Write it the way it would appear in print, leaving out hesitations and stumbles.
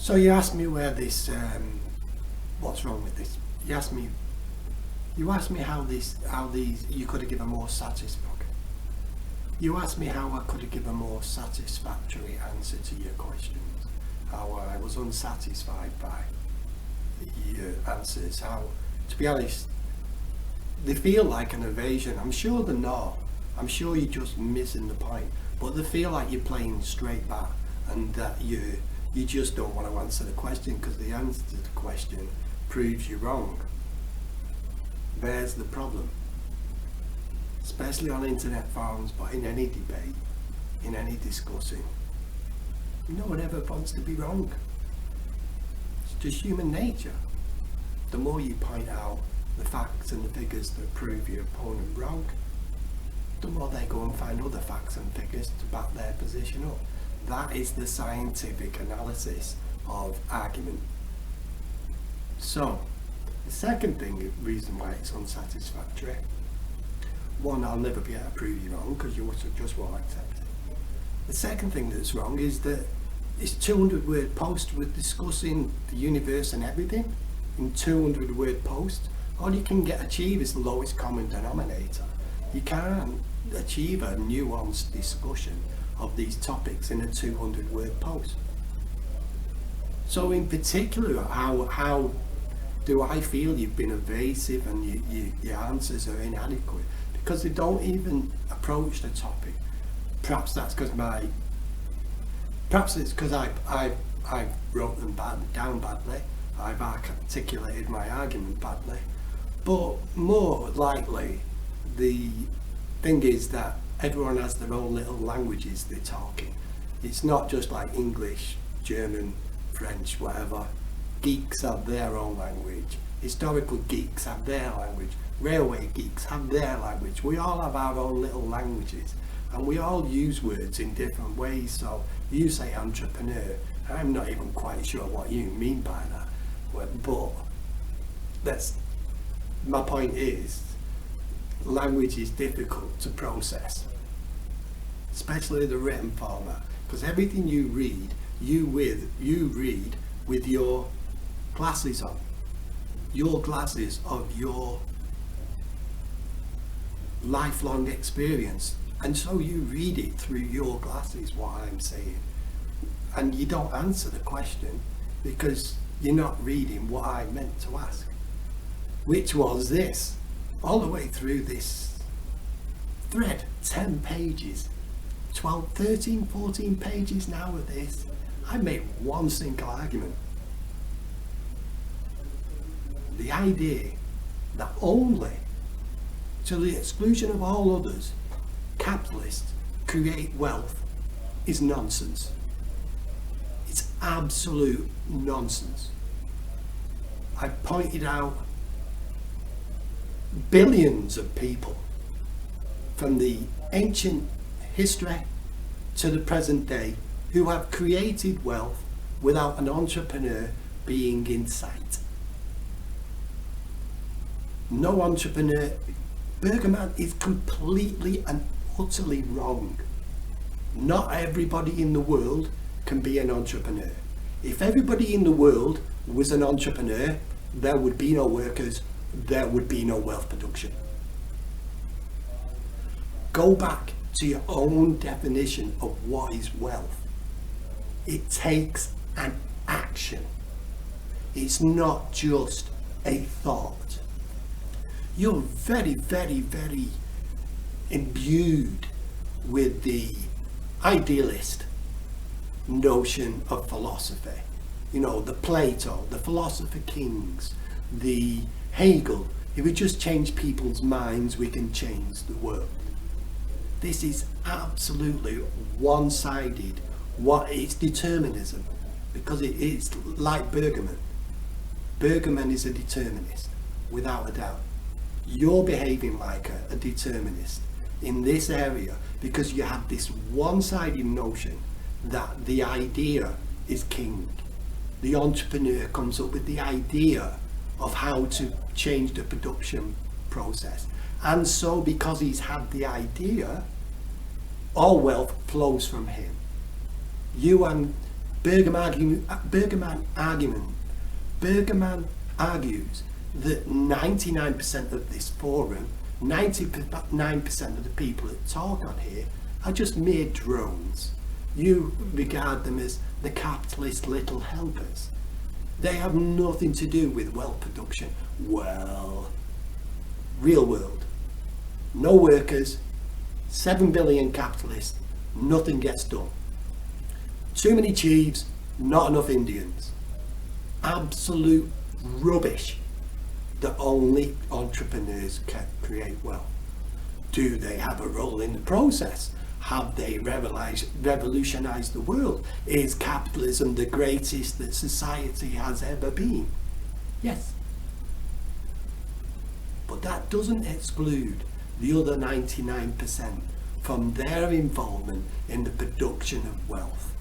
So you asked me where this, what's wrong with this? You asked me how these, you could have given a more satisfactory. You asked me how I could have given a more satisfactory answer to your questions. How I was unsatisfied by your answers. How, to be honest, they feel like an evasion. I'm sure they're not. I'm sure you're just missing the point. But they feel like you're playing straight back, and that you just don't want to answer the question because the answer to the question proves you wrong. There's the problem. Especially on internet forums, but in any debate, in any discussing. No one ever wants to be wrong. It's just human nature. The more you point out the facts and the figures that prove your opponent wrong, the more they go and find other facts and figures to back their position up. That is the scientific analysis of argument. So, the second reason why it's unsatisfactory, one, I'll never be able to prove you wrong because you just won't accept it. The second thing that's wrong is that it's 200-word post with discussing the universe and everything in 200-word post. All you can achieve is the lowest common denominator. You can't achieve a nuanced discussion of these topics in a 200-word post. So in particular, how do I feel you've been evasive and your answers are inadequate? Because they don't even approach the topic. Perhaps that's because it's because I wrote them down badly. I've articulated my argument badly. But more likely, the thing is that everyone has their own little languages they're talking. It's not just like English, German, French, whatever. Geeks have their own language. Historical geeks have their language. Railway geeks have their language. We all have our own little languages, and we all use words in different ways. So you say entrepreneur, I'm not even quite sure what you mean by that, but that's my point. Is language is difficult to process, especially the written format, because everything you read, you read with your glasses on, your glasses of your lifelong experience, and so you read it through your glasses, what I'm saying, and you don't answer the question because you're not reading what I meant to ask, which was this. All the way through this thread, 10 pages, 12, 13, 14 pages now of this, I made one single argument. The idea that only, to the exclusion of all others, capitalists create wealth is nonsense. It's absolute nonsense. I pointed out billions of people from the ancient history to the present day who have created wealth without an entrepreneur being in sight. No entrepreneur. Bergman is completely and utterly wrong. Not everybody in the world can be an entrepreneur. If everybody in the world was an entrepreneur, there would be no workers, there would be no wealth production. Go back to your own definition of what is wealth. It takes an action. It's not just a thought. You're very, very, very imbued with the idealist notion of philosophy. You know, the Plato, the philosopher kings, the Hegel. If we just change people's minds, we can change the world. This is absolutely one-sided. It's determinism, because it is like Bergman. Bergman is a determinist, without a doubt. You're behaving like a determinist in this area because you have this one-sided notion that the idea is king. The entrepreneur comes up with the idea of how to change the production process. And so because he's had the idea, all wealth flows from him. You and Bergman argues that 99% of this forum, 99% of the people that talk on here are just mere drones. You regard them as the capitalist little helpers. They have nothing to do with wealth production. Well, real world. No workers, 7 billion capitalists, nothing gets done. Too many chiefs, not enough Indians. Absolute rubbish that only entrepreneurs can create wealth. Do they have a role in the process? Have they revolutionized the world? Is capitalism the greatest that society has ever been? Yes. But that doesn't exclude the other 99% from their involvement in the production of wealth.